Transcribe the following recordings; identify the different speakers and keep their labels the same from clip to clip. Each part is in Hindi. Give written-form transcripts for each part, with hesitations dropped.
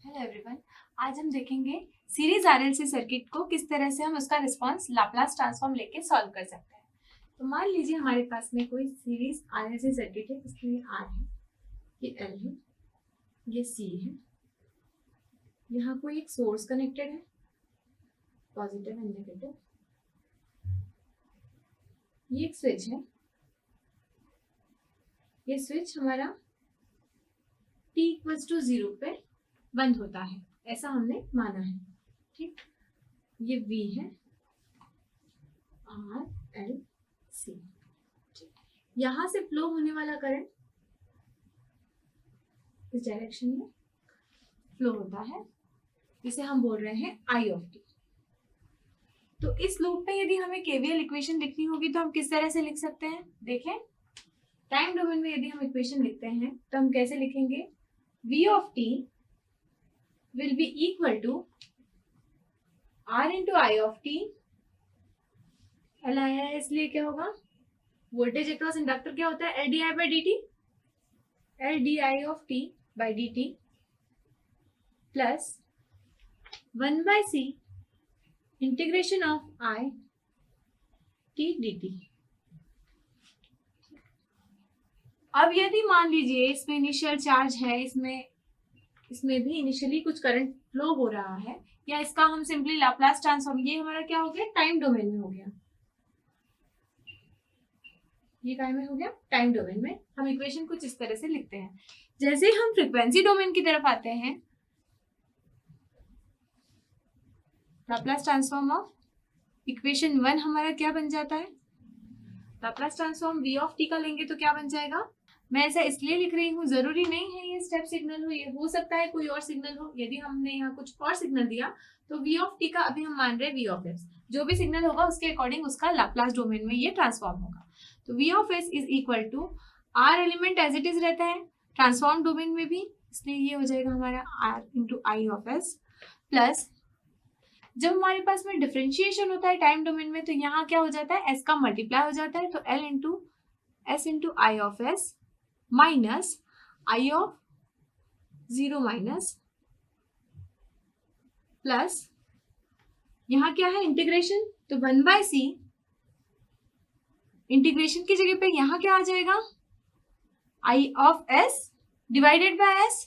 Speaker 1: Hello everyone. आज हम देखेंगे सीरीज आरएलसी सर्किट को किस तरह से हम उसका रिस्पांस लाप्लास ट्रांसफॉर्म लेके सॉल्व कर सकते हैं। तो मान लीजिए हमारे पास में कोई सीरीज आरएलसी सर्किट है, इसमें ये आर है, ये एल है, ये सी है, यहाँ कोई एक सोर्स कनेक्टेड है, पॉजिटिव एंड नेगेटिव, ये एक स्विच है, ये स्विच हमारा t इक्वल्स टू 0 पे बंद होता है, ऐसा हमने माना है। ठीक, ये V है, आर एल सी। यहां से फ्लो होने वाला करंट इस डायरेक्शन में फ्लो होता है, जिसे हम बोल रहे हैं आई ऑफ टी। तो इस लूप में यदि हमें केवीएल इक्वेशन लिखनी होगी तो हम किस तरह से लिख सकते हैं? देखें, टाइम डोमेन में यदि हम इक्वेशन लिखते हैं तो हम कैसे लिखेंगे? v of T will be equal to r into I of T. L आया है इसलिए क्या होगा? वोल्टेज अक्रॉस इंडक्टर क्या होता है? L D I by D T, L D I of T by D T plus 1 by C integration of I T D T. अब यदि मान लीजिए इसमें इनिशियल चार्ज है, इसमें भी इनिशियली कुछ करंट फ्लो हो रहा है, या इसका हम सिंपली लाप्लास ट्रांसफॉर्म, ये हमारा क्या हो गया? टाइम डोमेन में हो गया। ये काय में हो गया? टाइम डोमेन में। हम इक्वेशन कुछ इस तरह से लिखते हैं। जैसे हम फ्रीक्वेंसी डोमेन की तरफ आते हैं, लाप्लास ट्रांसफॉर्म ऑफ इक्वेशन 1 हमारा क्या बन जाता है? Laplace transform v of t का लेंगे तो क्या बन जाएगा? मैं ऐसा इसलिए लिख रही हूँ, जरूरी नहीं है ये स्टेप सिग्नल हो, ये हो सकता है कोई और सिग्नल हो। यदि हमने यहाँ कुछ और सिग्नल दिया तो v ऑफ t का अभी हम मान रहे हैं v ऑफ s, जो भी सिग्नल होगा उसके अकॉर्डिंग उसका लाप्लास डोमेन में ये ट्रांसफॉर्म होगा। तो v of s is equal to r element as it is रहता है ट्रांसफॉर्म डोमेन में भी, इसलिए ये हो जाएगा हमारा r into I of s plus, जब हमारे पास में डिफरेंशिएशन होता है टाइम डोमेन में तो यहाँ क्या हो जाता है? s का मल्टीप्लाई हो जाता है, तो l into s into I of s minus I of 0 minus plus, यहाँ क्या है? इंटीग्रेशन, तो 1 बाय सी इंटीग्रेशन की जगह पे यहाँ क्या आ जाएगा? I of s divided by s।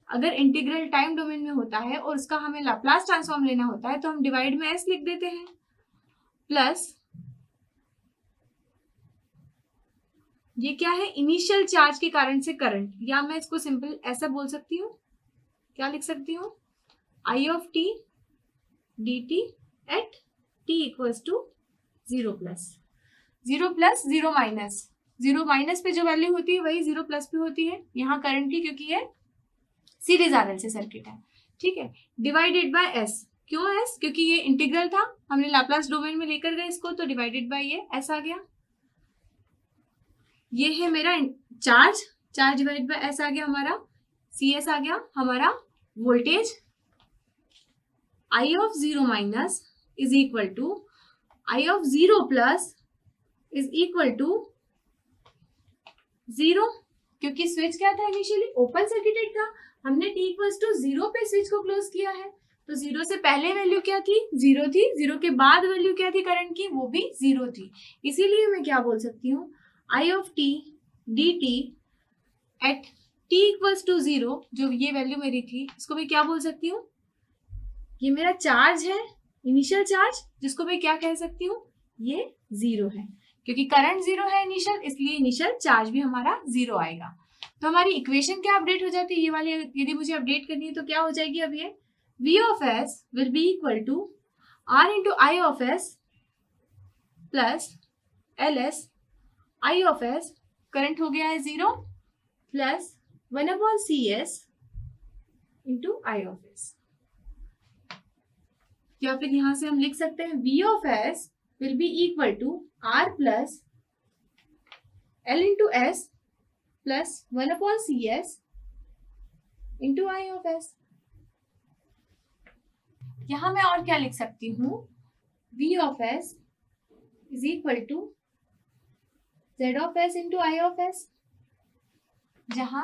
Speaker 1: अगर इंटीग्रल टाइम डोमेन में होता है और उसका हमें लाप्लास ट्रांसफॉर्म लेना होता है तो हम डिवाइड में s लिख देते हैं, प्लस ये क्या है? इनिशियल चार्ज के कारण से करंट, या मैं इसको सिंपल ऐसा बोल सकती हूँ, क्या लिख सकती हूँ? I of T D T at T equals to 0 plus 0 minus, 0 minus पे जो वैल्यू होती है वही 0 प्लस पे होती है यहाँ करंट की, क्योंकि ये सीरीज आरएलसी सर्किट है। ठीक है, डिवाइडेड बाय एस। क्यों एस? क्योंकि ये इंटीग्रल था, हमने लाप्लास डोमेन में लेकर गए इसको, तो डिवाइडेड बाय ये एस आ गया। ये है मेरा charge, charge divide by S आ गया हमारा, सी एस आ गया हमारा voltage. I of 0 minus is equal to I of 0 plus is equal to 0, क्योंकि स्विच क्या था? इनिशियली ओपन सर्किटेड था, हमने t इक्वल्स टू 0 पे स्विच को क्लोज किया है, तो 0 से पहले वैल्यू क्या थी? 0 थी, 0 के बाद वैल्यू क्या थी करंट की? वो भी 0 थी। इसीलिए मैं क्या बोल सकती हूँ? I of T D T at t equals to 0, जो ये वैल्यू मेरी थी, इसको मैं क्या बोल सकती हूँ? ये मेरा चार्ज है, इनिशियल चार्ज, जिसको मैं क्या कह सकती हूँ? ये 0 है, क्योंकि करंट 0 है इनिशियल, इसलिए इनिशियल चार्ज भी हमारा 0 आएगा। तो हमारी इक्वेशन क्या अपडेट हो जाती है? ये वाली यदि मुझे अपडेट करनी है तो क्या हो जाएगी? अब ये v of s will be equal to r into I of s plus L S I of s, current हो गया है 0, plus 1 upon C S into I of s। या फिर यहां से हम लिख सकते हैं v of s will be equal to r plus l into s plus 1 upon C S into I of s। यहां मैं और क्या लिख सकती हूँ? v of s is equal to z of s into I of s, जहां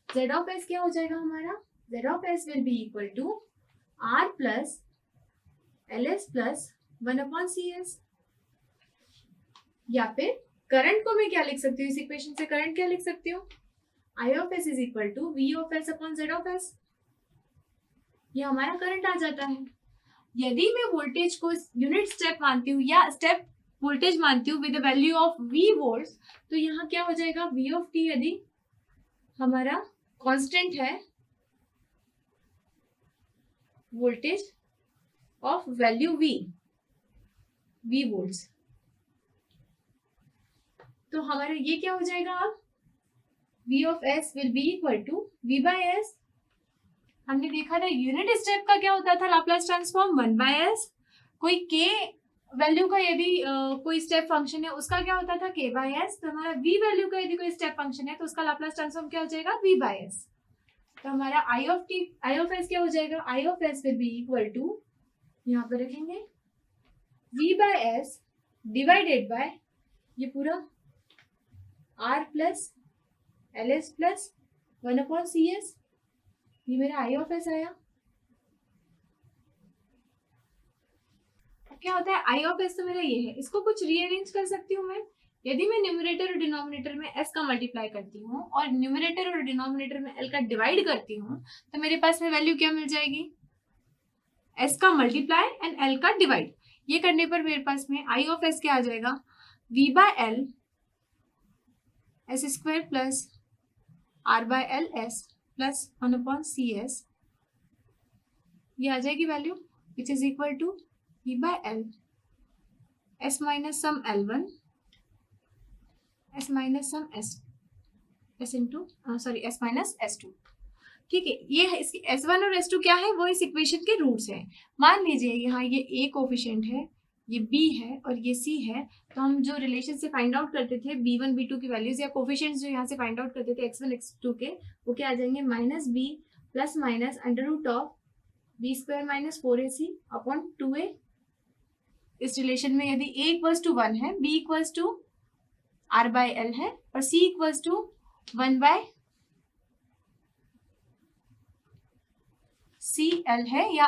Speaker 1: z ऑफ s क्या हो जाएगा हमारा, z of s will be equal to r plus ls plus 1/cs। या फिर करंट को मैं क्या लिख सकती हूँ, इस इक्वेशन से करंट क्या लिख सकती हूँ, I of s is equal to v of s upon z of s। ये हमारा करंट आ जाता है। यदि मैं वोल्टेज को यूनिट स्टेप मानती हूँ या स्टेप वोल्टेज मानती हूँ with the value of v volts, तो यहाँ क्या हो जाएगा, v ऑफ t यदि हमारा कांस्टेंट है voltage of value v volts, तो हमारा ये क्या हो जाएगा अब, v of s will be equal to v by s। हमने देखा था यूनिट स्टेप का क्या होता था लाप्लास ट्रांसफॉर्म 1/s। कोई k वैल्यू का यदि कोई स्टेप फंक्शन है उसका क्या होता था k/s। तो हमारा v वैल्यू का यदि कोई स्टेप फंक्शन है तो उसका लाप्लास ट्रांसफॉर्म क्या हो जाएगा v/s। तो हमारा I ऑफ s क्या हो जाएगा, I of s will be equal to, यहाँ पर रखेंगे v/s डिवाइडेड बाय ये पूरा r plus ls plus 1/cs। ये मेरा I ऑफ s आया। क्या होता है I ऑफ s, तो मेरा ये है, इसको कुछ रीअरेंज कर सकती हूँ मैं। यदि मैं न्यूमरेटर और डिनोमिनेटर में s का मल्टीप्लाई करती हूँ और न्यूमरेटर और डिनोमिनेटर में l का डिवाइड करती हूँ, तो मेरे पास में वैल्यू क्या मिल जाएगी, s का मल्टीप्लाई एंड l का डिवाइड। ये करने पर मेरे पास में I ऑफ s क्या आ जाएगा, v by l s square plus r by l s plus 1/cs। ये आ जाएगी value which is equal to v by l s minus sum l1 s minus sum s into s minus s2। ठीक है, ये है इसकी s1 और s2 क्या है, वो इस इक्वेशन के रूट्स है। मान लीजिए यहाँ ये a कोफिशिएंट है, ये b है और ये c है, तो हम जो रिलेशन से फाइंड आउट करते थे b1 b2 की वैल्यूज या कोफिशिएंट्स जो यहाँ से फाइंड आउट करते थे x1 x2 के, वो क्या आ जाएंगे, minus b plus minus under root of b square minus 4ac upon 2a। इस रिलेशन में यदि a इक्वल्स टू 1 है, b equals to r by l है और c equals to 1 by cl है या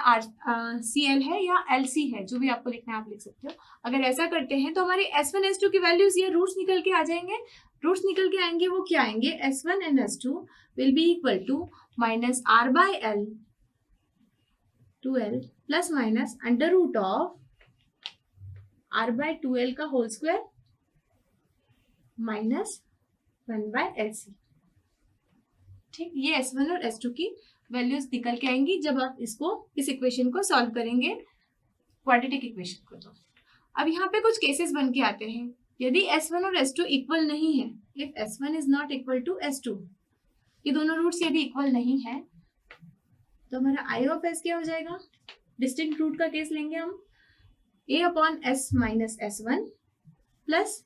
Speaker 1: cl है या lc है, जो भी आपको लिखना है आप लिख सकते हो। अगर ऐसा करते हैं तो हमारे s1 s2 की वैल्यूज ये रूट्स निकल के आ जाएंगे। रूट्स निकल के आएंगे, वो क्या आएंगे, s1 and s2 will be equal to minus r by l 2l plus minus under root of r by 2l का whole square minus 1 by lc। ठीक, ये s1 और s2 की वैल्यूज निकल के आएंगी जब आप इसको इस इक्वेशन को सॉल्व करेंगे, क्वाड्रेटिक इक्वेशन को। तो अब यहाँ पे कुछ केसेस बन के आते हैं। यदि s1 और s2 इक्वल नहीं है, if s1 is not equal to s2, ये दोनों रूट्स यदि इक्वल नहीं है, तो हमारा I ऑफ s क्या हो जाएगा, डिस्टिंक्ट रूट का केस लेंगे हम, a upon s minus s1 plus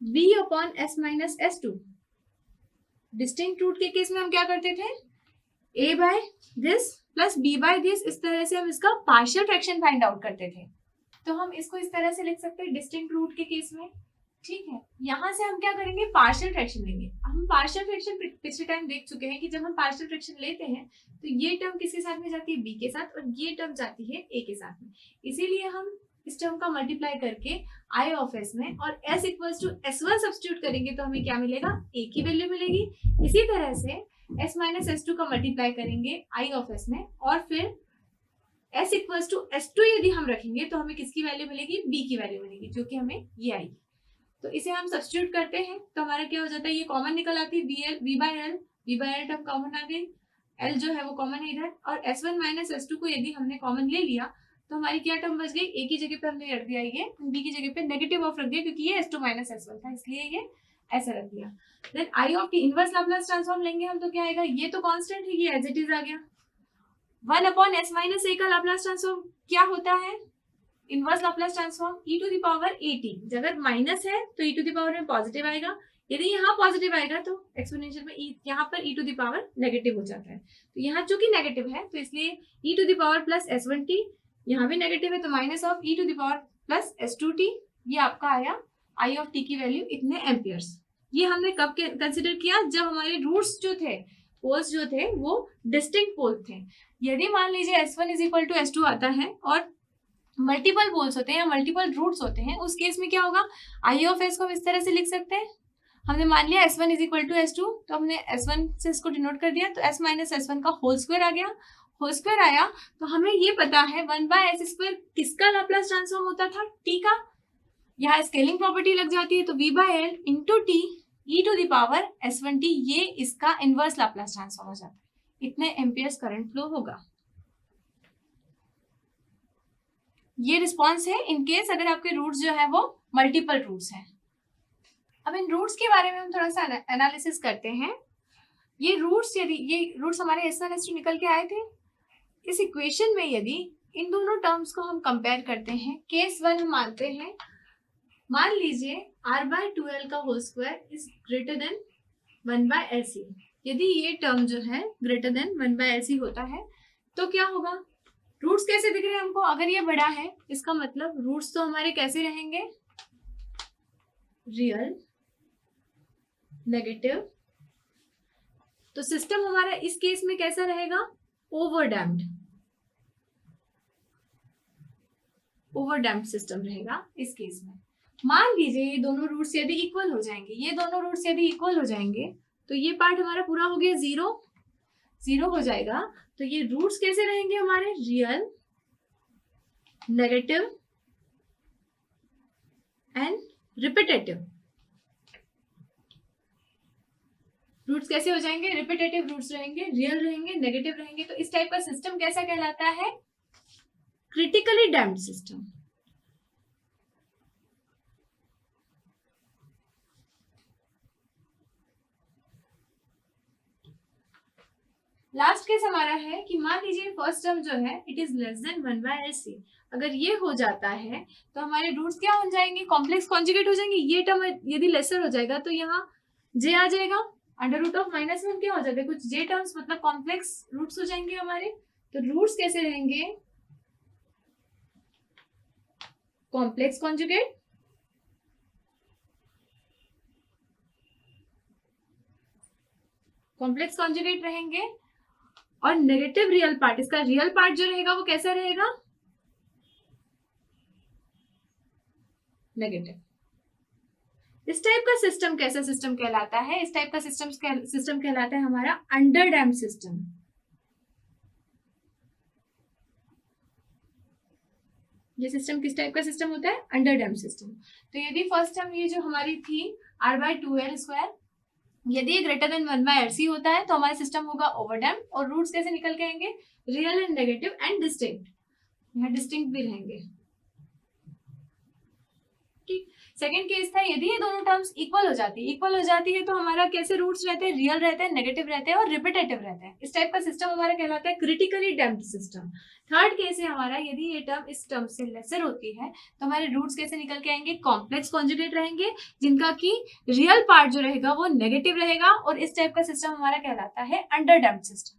Speaker 1: b upon s minus s2। Distinct root के केस में हम क्या करते थे, a by this plus b by this, इस तरह से हम इसका पार्शियल फ्रैक्शन फाइंड आउट करते थे। तो हम इसको इस तरह से लिख सकते हैं डिस्टिंक्ट रूट के केस में। ठीक है, यहाँ से हम क्या करेंगे, पार्शियल फ्रैक्शन लेंगे। हम पार्शियल फ्रैक्शन पिछले टाइम देख चुके हैं कि जब हम पार्शियल फ्रैक्शन लेते हैं तो ये टर्म किसके साथ में जाती है, b के साथ, और ये टर्म जाती है a के साथ में। इसीलिए हम इस टर्म का मल्टीप्लाई करके I ऑफ s में और s equals to s1 substitute करेंगे तो हमें क्या मिलेगा, a की वैल्यू मिलेगी। इसी तरह से s माइनस s2 का मल्टीप्लाई करेंगे I ऑफ s में और फिर s इक्वल्स टू s2 यदि हम रखेंगे तो हमें किसकी वैल्यू मिलेगी, b की वैल्यू मिलेगी, जो कि हमें ये आएगी। तो इसे हम सब्स्टिट्यूट करते हैं तो हमारा क्या हो जाता है, ये कॉमन निकल आती है, v by l term common आ गई, l जो है वो कॉमन है इधर, और s1 माइनस s2 को यदि हमने कॉमन ले लिया तो हमारी क्या टर्म बच गई, a की जगह पे हमने रख दिया ये, b की जगह पे नेगेटिव ऑफ रख दिया क्योंकि ये s2 माइनस s1 था, इसलिए ये ऐसा रख दिया। Then I of t inverse Laplace transform लेंगे हम तो क्या आएगा, ये तो कांस्टेंट है, ये एज इट इज आ गया। 1 अपॉन s माइनस a का लाप्लास ट्रांसफॉर्म क्या होता है, inverse Laplace transform e to the power at। अगर माइनस है तो e टू द पावर में पॉजिटिव आएगा, यदि यहाँ पॉजिटिव आएगा तो एक्सपोनेंशियल में यहाँ पर e to the power negative हो जाता है। तो यहाँ चूंकि नेगेटिव है तो इसलिए e to the power plus s1t, यहाँ भी नेगेटिव है तो minus of e to the power plus s2t। ये आपका आया I ऑफ t की वैल्यू इतने एम्पियर्स। ये हमने कब कंसिडर किया, जब हमारे रूट्स जो थे पोल्स जो थे वो डिस्टिंक्ट पोल थे। यदि मान लीजिए S1 is equal to S2 आता है और मल्टीपल पोल्स होते हैं या मल्टीपल रूट्स होते हैं, उस केस में क्या होगा, आई ऑफ एस को हम इस तरह से लिख सकते हैं। हमने मान लिया S1 is equal to S2, तो हमने S1 से इसको डिनोट कर दिया, तो S माइनस S1 का होल स्क्वायर आ गया। होल स्क्वायर आया तो हमें ये पता है 1/s स्क्वायर किसका लाप्लास ट्रांसफॉर्म होता था, t का। यहाँ स्केलिंग प्रॉपर्टी लग जाती है, तो v/l into T e to the power S1t, ये इसका इनवर्स लाप्लास ट्रांसफॉर्म हो जाता है। इतने एम्पियर्स करंट फ्लो होगा। ये रिस्पॉन्स है इन केस अगर आपके रूट्स जो है वो मल्टीपल रूट्स हैं। अब इन रूट्स के बारे में हम थोड़ा सा एनालिसिस करते हैं। ये रूट्स, यदि ये रूट्स हमारे S1 S2 निकल के आए थे, इस इक्वेशन में यदि इन दोनों टर्म्स को हम कंपेयर करते हैं, केस 1 हम मानते हैं, मान लीजिए r/2l का whole square is greater than 1/LC। यदि ये टर्म जो है ग्रेटर देन 1/LC होता है तो क्या होगा, रूट्स कैसे दिख रहे हैं हमको, अगर ये बड़ा है इसका मतलब रूट्स तो हमारे कैसे रहेंगे, रियल, नेगेटिव। तो सिस्टम हमारा इस केस में कैसा रहेगा, ओवरडैम्प्ड, ओवरडैम्प्ड सिस्टम रहेगा इस केस में। मान लीजिए ये दोनों रूट्स यदि इक्वल हो जाएंगे, ये दोनों रूट्स यदि इक्वल हो जाएंगे तो ये पार्ट हमारा पूरा हो गया, जीरो हो जाएगा। तो ये रूट्स कैसे रहेंगे हमारे, real, negative and repetitive. Roots कैसे हो जाएंगे, रिपीटेटिव रूट्स रहेंगे, रियल रहेंगे, नेगेटिव रहेंगे। तो इस टाइप का सिस्टम कैसा कहलाता है, critically damped system. Last case हमारा है कि मान लीजिए फर्स्ट टर्म जो है it is less than 1/LC। अगर ये हो जाता है तो हमारे रूट्स क्या हो जाएंगे, कॉम्प्लेक्स कॉन्जुगेट हो जाएंगे। ये टर्म यदि लेसर हो जाएगा तो यहाँ j आ जाएगा, √(-1) क्या हो जाता है, कुछ j टर्म्स मतलब कॉम्प्लेक्स रूट्स हो जाएंगे हमारे। तो रूट्स कैसे रहेंगे, कॉम्प्लेक्स कॉन्जुगेट, कॉम्प्लेक्स कॉन्जुगेट रहेंगे। और नेगेटिव रियल पार्ट, इसका रियल पार्ट जो रहेगा वो कैसा रहेगा, नेगेटिव। इस टाइप का सिस्टम कैसा सिस्टम कहलाता है, इस टाइप का सिस्टम कहलाता है हमारा अंडर डैम्प्ड सिस्टम। ये सिस्टम किस टाइप का सिस्टम होता है, अंडर डैम्प्ड सिस्टम। तो यदि फर्स्ट टर्म ये जो हमारी थी r/2l स्क्वायर, यदि ये ग्रेटर देन 1/LC होता है तो हमारा सिस्टम होगा ओवरडैम्प्ड। और रूट्स कैसे निकल के आएंगे, real and negative and distinct, यहाँ डिस्टिंक्ट भी रहेंगे। ठीक, सेकंड केस था यदि ये दोनों टर्म्स इक्वल हो जाती है तो हमारा कैसे रूट्स रहते हैं, रियल रहते हैं, नेगेटिव रहते हैं और रिपीटेटिव रहते हैं। इस टाइप का सिस्टम हमारा कहलाता है critically damped system. Third case है हमारा, यदि ये टर्म इस टर्म से लेसर होती है तो हमारे रूट्स कैसे निकल के आएंगे, कॉम्प्लेक्स कॉन्जुगेट रहेंगे, जिनका की रियल पार्ट जो रहेगा वो नेगेटिव रहेगा। और इस टाइप का सिस्टम हमारा कहलाता है अंडर डैम्प्ड सिस्टम।